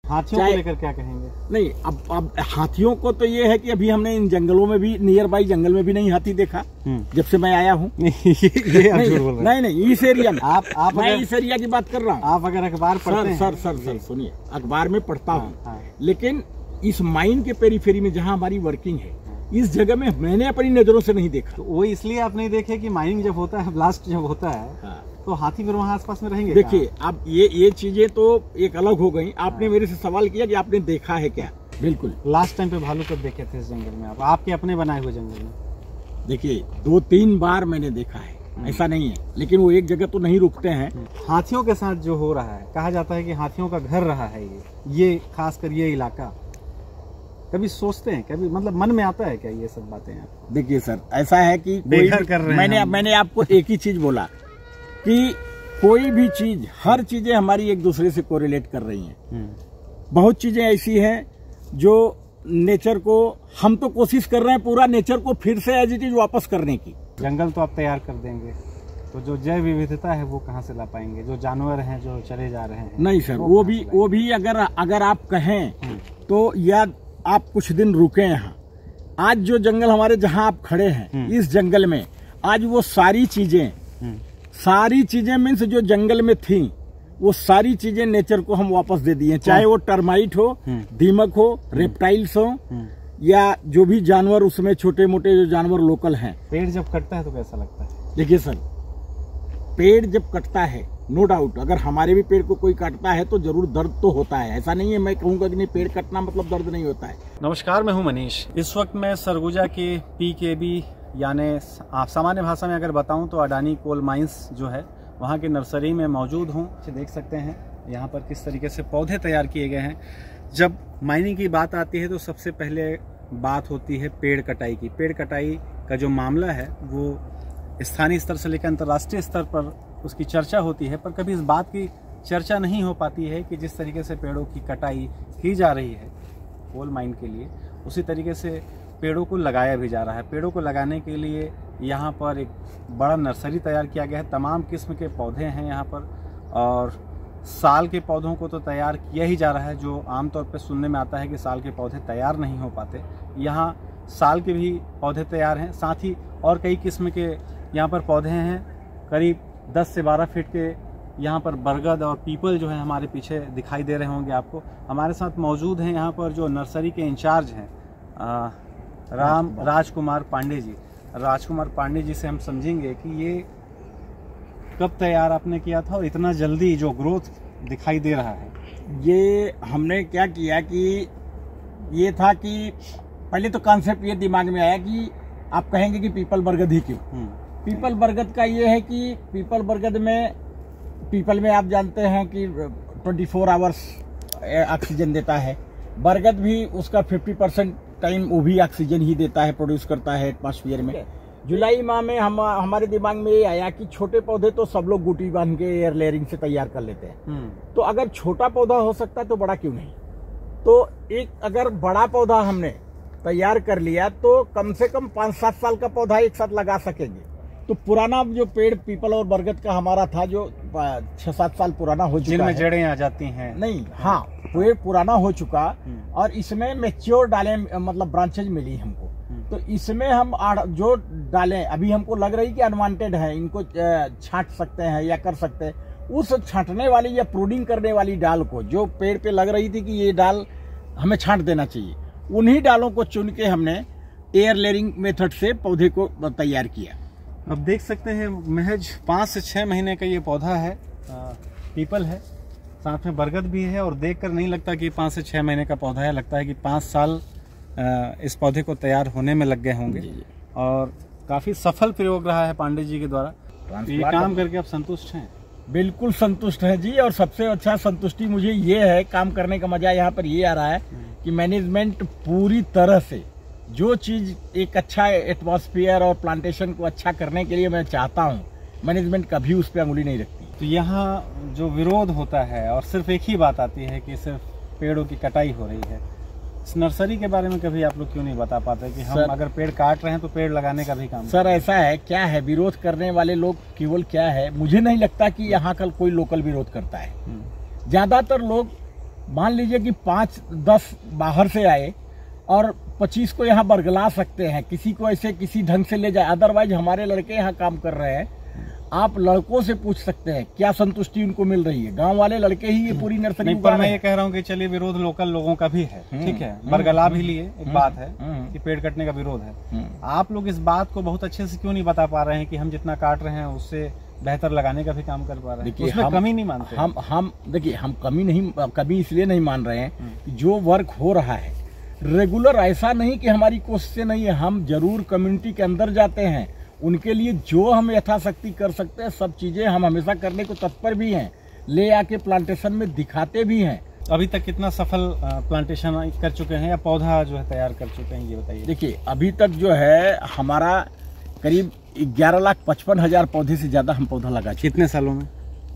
हाथियों को लेकर क्या कहेंगे? नहीं, अब हाथियों को तो ये है कि अभी हमने इन जंगलों में भी, नियर बाई जंगल में भी नहीं हाथी देखा जब से मैं आया हूँ। नहीं, इस एरिया में मैं इस एरिया की बात कर रहा हूँ। आप अगर अखबार पढ़ते हैं? सर सुनिए, अखबार में पढ़ता हूँ, लेकिन इस माइन के पेरीफेरी में जहाँ हमारी वर्किंग है, इस जगह में मैंने अपनी नजरों से नहीं देखा। तो वो इसलिए आप नहीं देखे कि माइनिंग जब होता है, ब्लास्ट जब होता है, तो हाथी फिर वहाँ आसपास में रहेंगे? देखिए, अब ये चीजें तो एक अलग हो गई। आपने मेरे से सवाल किया कि आपने देखा है क्या। बिल्कुल। लास्ट टाइम पे भालू कब देखे थे इस जंगल में आप, आपके अपने बनाए हुए जंगल में? देखिए, 2-3 बार मैंने देखा है, ऐसा नहीं है, लेकिन वो एक जगह तो नहीं रुकते हैं। हाथियों के साथ जो हो रहा है, कहा जाता है कि हाथियों का घर रहा है ये खासकर ये इलाका। कभी सोचते हैं, कभी मतलब मन में आता है क्या ये सब बातें? आप देखिए सर, ऐसा है कि मैंने आपको एक ही चीज बोला कि कोई भी चीज, हर चीजें हमारी एक दूसरे से कोरिलेट कर रही हैं। बहुत चीजें ऐसी हैं जो नेचर को, हम तो कोशिश कर रहे हैं पूरा नेचर को फिर से एज इट इज वापस करने की। जंगल तो आप तैयार कर देंगे, तो जो जैव विविधता है वो कहाँ से ला पाएंगे? जो जानवर हैं जो चले जा रहे हैं। नहीं सर, वो भी अगर आप कहें तो, या आप कुछ दिन रुके यहाँ, आज जो जंगल हमारे जहाँ आप खड़े हैं, इस जंगल में आज वो सारी चीजें मीन्स जो जंगल में थी, वो सारी चीजें नेचर को हम वापस दे दिए। चाहे वो टर्माइट हो, दीमक हो, रेप्टाइल्स हो, या जो भी जानवर उसमें छोटे मोटे जो जानवर लोकल हैं। पेड़ जब कटता है तो कैसा लगता है? देखिए सर, पेड़ जब कटता है, नो डाउट, अगर हमारे भी पेड़ को कोई काटता है तो जरूर दर्द तो होता है। ऐसा नहीं है मैं कहूँगा कि नहीं, पेड़ कटना मतलब दर्द नहीं होता है। नमस्कार, मैं हूं मनीष। इस वक्त मैं सरगुजा के PKB यानी सामान्य भाषा में अगर बताऊं तो अडानी कोल माइंस जो है, वहां की नर्सरी में मौजूद हूं। देख सकते हैं यहाँ पर किस तरीके से पौधे तैयार किए गए हैं। जब माइनिंग की बात आती है तो सबसे पहले बात होती है पेड़ कटाई की। पेड़ कटाई का जो मामला है वो स्थानीय स्तर से लेकर अंतर्राष्ट्रीय स्तर पर उसकी चर्चा होती है, पर कभी इस बात की चर्चा नहीं हो पाती है कि जिस तरीके से पेड़ों की कटाई की जा रही है कोल माइन के लिए, उसी तरीके से पेड़ों को लगाया भी जा रहा है। पेड़ों को लगाने के लिए यहाँ पर एक बड़ा नर्सरी तैयार किया गया है। तमाम किस्म के पौधे हैं यहाँ पर, और साल के पौधों को तो तैयार किया ही जा रहा है। जो आमतौर पर सुनने में आता है कि साल के पौधे तैयार नहीं हो पाते, यहाँ साल के भी पौधे तैयार हैं। साथ ही और कई किस्म के यहाँ पर पौधे हैं। करीब 10 से 12 फीट के यहाँ पर बरगद और पीपल जो है हमारे पीछे दिखाई दे रहे होंगे आपको। हमारे साथ मौजूद हैं यहाँ पर जो नर्सरी के इंचार्ज हैं, राजकुमार पांडे जी। राजकुमार पांडे जी से हम समझेंगे कि ये कब तैयार आपने किया था और इतना जल्दी जो ग्रोथ दिखाई दे रहा है। ये हमने क्या किया कि ये था कि पहले तो कॉन्सेप्ट ये दिमाग में आया कि आप कहेंगे कि पीपल बरगद ही क्यों। पीपल बरगद का ये है कि पीपल बरगद में, पीपल में आप जानते हैं कि 24 आवर्स ऑक्सीजन देता है। बरगद भी उसका 50% टाइम वो भी ऑक्सीजन ही देता है, प्रोड्यूस करता है एटमॉस्फेयर में। जुलाई माह में हमारे दिमाग में ये आया कि छोटे पौधे तो सब लोग गुटी बांध के एयर लेयरिंग से तैयार कर लेते हैं, तो अगर छोटा पौधा हो सकता है तो बड़ा क्यों नहीं। तो एक अगर बड़ा पौधा हमने तैयार कर लिया तो कम से कम 5-7 साल का पौधा एक साथ लगा सकेंगे। तो पुराना जो पेड़ पीपल और बरगद का हमारा था जो 6-7 साल पुराना हो चुका है, जिनमें जड़ें आ जाती हैं। नहीं, हाँ, पेड़ पुराना हो चुका और इसमें मैच्योर डाले, मतलब ब्रांचेज मिली हमको। तो इसमें हम जो डालें अभी हमको लग रही कि अनवांटेड है, इनको छांट सकते हैं या कर सकते हैं। उस छांटने वाली या प्रूनिंग करने वाली डाल को, जो पेड़ पे लग रही थी कि ये डाल हमें छांट देना चाहिए, उन्हीं डालों को चुन के हमने एयर लेयरिंग मेथड से पौधे को तैयार किया। अब देख सकते हैं महज 5 से 6 महीने का ये पौधा है, पीपल है, साथ में बरगद भी है, और देखकर नहीं लगता कि 5 से 6 महीने का पौधा है। लगता है कि 5 साल इस पौधे को तैयार होने में लग गए होंगे। और काफी सफल प्रयोग रहा है पांडे जी के द्वारा। ये काम करके आप संतुष्ट हैं? बिल्कुल संतुष्ट हैं जी, और सबसे अच्छा संतुष्टि मुझे ये है, काम करने का मजा यहाँ पर ये आ रहा है कि मैनेजमेंट पूरी तरह से जो चीज एक अच्छा एटमॉस्फेयर और प्लांटेशन को अच्छा करने के लिए मैं चाहता हूँ, मैनेजमेंट कभी उस पर अंगुली नहीं रखती। तो यहाँ जो विरोध होता है और सिर्फ एक ही बात आती है कि सिर्फ पेड़ों की कटाई हो रही है, इस नर्सरी के बारे में कभी आप लोग क्यों नहीं बता पाते कि हम अगर पेड़ काट रहे हैं तो पेड़ लगाने का भी काम? सर ऐसा है, क्या है, विरोध करने वाले लोग केवल क्या है, मुझे नहीं लगता कि यहाँ कल कोई लोकल विरोध करता है। ज्यादातर लोग मान लीजिए कि 5-10 बाहर से आए और 25 को यहाँ बरगला सकते हैं, किसी को ऐसे किसी ढंग से ले जाए। अदरवाइज हमारे लड़के यहाँ काम कर रहे हैं, आप लड़कों से पूछ सकते हैं क्या संतुष्टि उनको मिल रही है। गांव वाले लड़के ही ये पूरी नर्सरी पर मैं ये कह रहा हूँ कि चलिए विरोध लोकल लोगों का भी है, ठीक है, बरगला भी लिए एक बात है कि पेड़ कटने का विरोध है। आप लोग इस बात को बहुत अच्छे से क्यों नहीं बता पा रहे हैं कि हम जितना काट रहे हैं उससे बेहतर लगाने का भी काम कर पा रहे हैं? उसमें कमी नहीं मानते हम देखिए, हम कमी इसलिए नहीं मान रहे हैं कि जो वर्क हो रहा है रेगुलर, ऐसा नहीं कि हमारी कोशिश नहीं है, हम जरूर कम्युनिटी के अंदर जाते हैं, उनके लिए जो हम यथाशक्ति कर सकते हैं सब चीजें हम हमेशा करने को तत्पर भी हैं, ले आके प्लांटेशन में दिखाते भी हैं। अभी तक कितना सफल प्लांटेशन कर चुके हैं या पौधा जो है तैयार कर चुके हैं, ये बताइए। देखिए अभी तक जो है हमारा करीब 11,55,000 पौधे से ज्यादा हम पौधा लगा। कितने सालों में?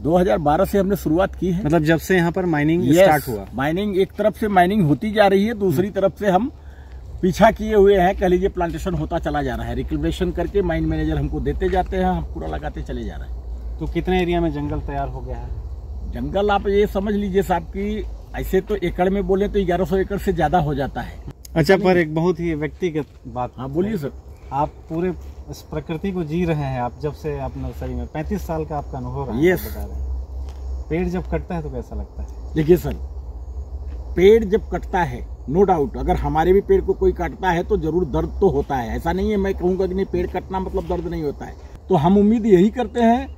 2012 से हमने शुरुआत की है। मतलब जब से यहाँ पर माइनिंग स्टार्ट हुआ? माइनिंग एक तरफ से माइनिंग होती जा रही है, दूसरी तरफ से हम पीछा किए हुए हैं, कह लीजिए प्लांटेशन होता चला जा रहा है। रिकल्टिवेशन करके माइन मैनेजर हमको देते जाते हैं, हम पूरा लगाते चले जा रहे हैं। तो कितने एरिया में जंगल तैयार हो गया है? जंगल आप ये समझ लीजिए साहब की ऐसे तो एकड़ में बोले तो 1100 एकड़ से ज्यादा हो जाता है। अच्छा, पर एक बहुत ही व्यक्तिगत बात। हाँ बोलिए सर। आप पूरे इस प्रकृति को जी रहे हैं, आप जब से आप नर्सरी में 35 साल का आपका अनुभव रहा है, बता रहे हैं। पेड़ जब कटता है तो कैसा लगता है? देखिए सर, पेड़ जब कटता है नो डाउट, अगर हमारे भी पेड़ को कोई काटता है तो जरूर दर्द तो होता है। ऐसा नहीं है मैं कहूँगा कि नहीं पेड़ कटना मतलब दर्द नहीं होता है। तो हम उम्मीद यही करते हैं,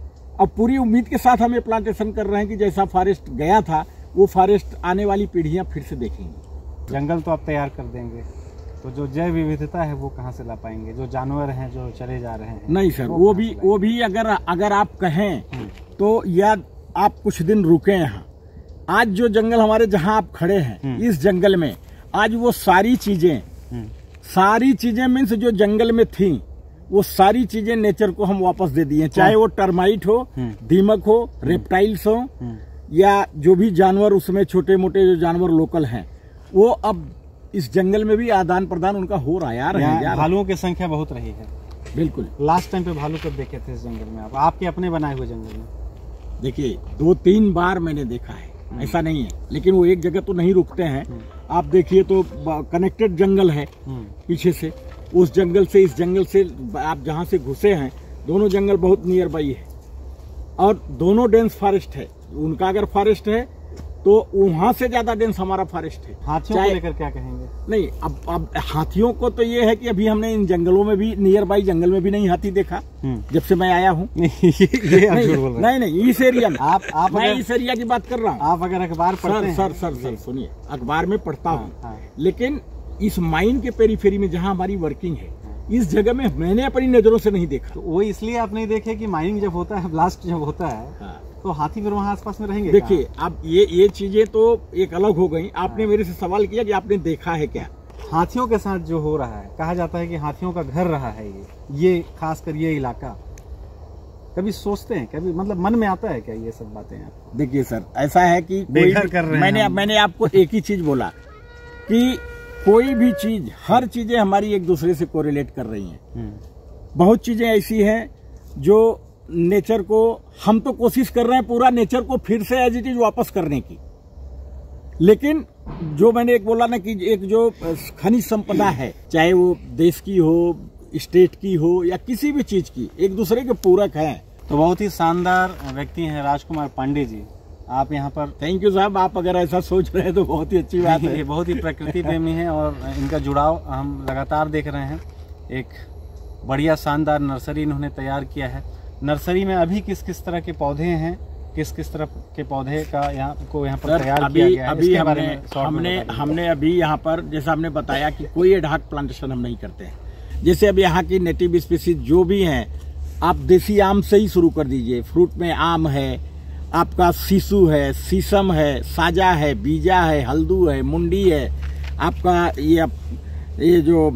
अब पूरी उम्मीद के साथ हम ये प्लांटेशन कर रहे हैं कि जैसा फॉरेस्ट गया था वो फॉरेस्ट आने वाली पीढ़ियां फिर से देखेंगी। जंगल तो आप तैयार कर देंगे, तो जो जैव विविधता है वो कहाँ से ला पाएंगे? जो जानवर हैं जो चले जा रहे हैं। नहीं सर, वो भी अगर आप कहें तो या आप कुछ दिन रुके यहाँ। आज जो जंगल हमारे जहाँ आप खड़े हैं इस जंगल में आज वो सारी चीजें मीन्स जो जंगल में थी वो सारी चीजें नेचर को हम वापस दे दिए। चाहे वो टर्माइट हो, दीमक हो, रेप्टाइल्स हो या जो भी जानवर उसमें छोटे मोटे जो जानवर लोकल हैं, वो अब इस जंगल में भी आदान प्रदान उनका हो रहा है। यार भालुओं की संख्या बहुत रही है। बिल्कुल। लास्ट टाइम पे भालू कब देखे थे इस जंगल में? आपके अपने बनाए हुए जंगल में? देखिए 2-3 बार मैंने देखा है, ऐसा नहीं है, लेकिन वो एक जगह तो नहीं रुकते हैं। आप देखिए तो कनेक्टेड जंगल है पीछे से, उस जंगल से इस जंगल से आप जहाँ से घुसे हैं दोनों जंगल बहुत नियर बाई है और दोनों डेंस फॉरेस्ट है। उनका अगर फॉरेस्ट है तो वहां से ज्यादा डेंस हमारा फॉरेस्ट है। हाथियों को लेकर क्या कहेंगे? नहीं, अब हाथियों को तो ये है कि अभी हमने इन जंगलों में भी नियर बाई जंगल में भी नहीं हाथी देखा जब से मैं आया हूँ। नहीं इस एरिया में मैं इस एरिया की बात कर रहा हूँ। आप अगर अखबार पढ़ते हैं? सर सुनिए, अखबार में पढ़ता हूँ, लेकिन इस माइन के पेरीफेरी में जहाँ हमारी वर्किंग है इस जगह में मैंने अपनी नजरों से नहीं देखा। तो वो इसलिए आप नहीं देखे कि माइनिंग जब होता है, ब्लास्ट जब होता है तो हाथी फिर वहाँ आसपास में रहेंगे? देखिए अब ये चीजें तो एक अलग हो गई। आपने मेरे से सवाल किया कि आपने देखा है क्या? हाथियों के साथ जो हो रहा है, कहा जाता है कि हाथियों का घर रहा है ये खासकर ये इलाका। कभी सोचते हैं, कभी मतलब मन में आता है क्या ये सब बातें? देखिए सर, ऐसा है कि मैंने आपको एक ही चीज बोला कि कोई भी चीज, हर चीजें हमारी एक दूसरे से कोरिलेट कर रही हैं। बहुत चीजें ऐसी हैं जो नेचर को, हम तो कोशिश कर रहे हैं पूरा नेचर को फिर से एज इट इज वापस करने की, लेकिन जो मैंने एक बोला ना कि एक जो खनिज संपदा है, चाहे वो देश की हो, स्टेट की हो या किसी भी चीज की, एक दूसरे के पूरक हैं। तो बहुत ही शानदार व्यक्ति हैं राजकुमार पांडे जी, आप यहाँ पर। थैंक यू साहब, आप अगर ऐसा सोच रहे हैं तो बहुत ही अच्छी बात है। ये बहुत ही प्रकृति प्रेमी है और इनका जुड़ाव हम लगातार देख रहे हैं। एक बढ़िया शानदार नर्सरी इन्होंने तैयार किया है। नर्सरी में अभी किस किस तरह के पौधे हैं, किस किस तरह के पौधे का यहाँ पर तैयार किया गया है? अभी हमने अभी यहाँ पर जैसा हमने बताया कि कोई एडहॉक प्लांटेशन हम नहीं करते हैं। जैसे अब यहाँ की नेटिव स्पीसीज जो भी हैं, आप देसी आम से ही शुरू कर दीजिए। फ्रूट में आम है, आपका सीसू है, शीशम है, साजा है, बीजा है, हल्दू है, मुंडी है, आपका ये जो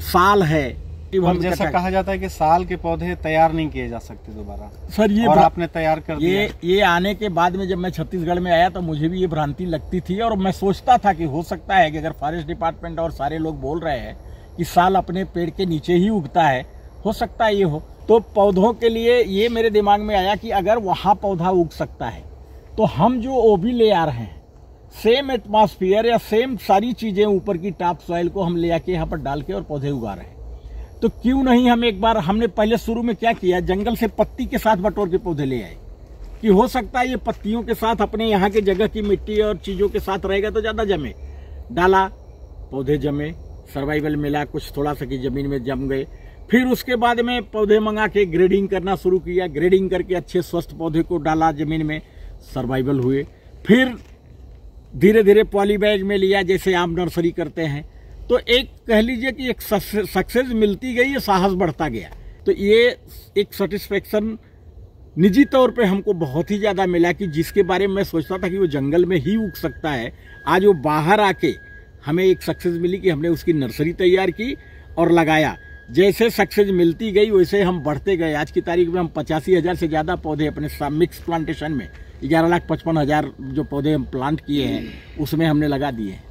साल है। जैसा कहा जाता है कि साल के पौधे तैयार नहीं किए जा सकते दोबारा सर, ये और आपने तैयार कर दिया। ये आने के बाद में जब मैं छत्तीसगढ़ में आया तो मुझे भी ये भ्रांति लगती थी और मैं सोचता था कि हो सकता है कि अगर फॉरेस्ट डिपार्टमेंट और सारे लोग बोल रहे हैं कि साल अपने पेड़ के नीचे ही उगता है, हो सकता है ये हो। तो पौधों के लिए ये मेरे दिमाग में आया कि अगर वहाँ पौधा उग सकता है तो हम जो ओबी ले आ रहे हैं सेम एटमॉस्फेयर या सेम सारी चीजें ऊपर की टॉप सॉइल को हम ले आके यहाँ पर डाल के और पौधे उगा रहे हैं। तो क्यों नहीं हम एक बार, हमने पहले शुरू में क्या किया, जंगल से पत्ती के साथ बटोर के पौधे ले आए कि हो सकता है ये पत्तियों के साथ अपने यहाँ के जगह की मिट्टी और चीजों के साथ रहेगा तो ज्यादा जमे। डाला, पौधे जमे, सर्वाइवल मिला, कुछ थोड़ा सा की जमीन में जम गए। फिर उसके बाद में पौधे मंगा के ग्रेडिंग करना शुरू किया, ग्रेडिंग करके अच्छे स्वस्थ पौधे को डाला जमीन में, सर्वाइवल हुए। फिर धीरे धीरे पॉली बैग में लिया, जैसे आम नर्सरी करते हैं। तो एक कह लीजिए कि एक सक्सेस मिलती गई, ये साहस बढ़ता गया। तो ये एक सेटिस्फेक्शन निजी तौर पे हमको बहुत ही ज्यादा मिला कि जिसके बारे में मैं सोचता था कि वो जंगल में ही उग सकता है, आज वो बाहर आके हमें एक सक्सेस मिली कि हमने उसकी नर्सरी तैयार की और लगाया। जैसे सक्सेस मिलती गई वैसे हम बढ़ते गए। आज की तारीख में हम 85,000 से ज्यादा पौधे अपने मिक्स प्लांटेशन में 11,55,000 जो पौधे हम प्लांट किए हैं उसमें हमने लगा दिए हैं।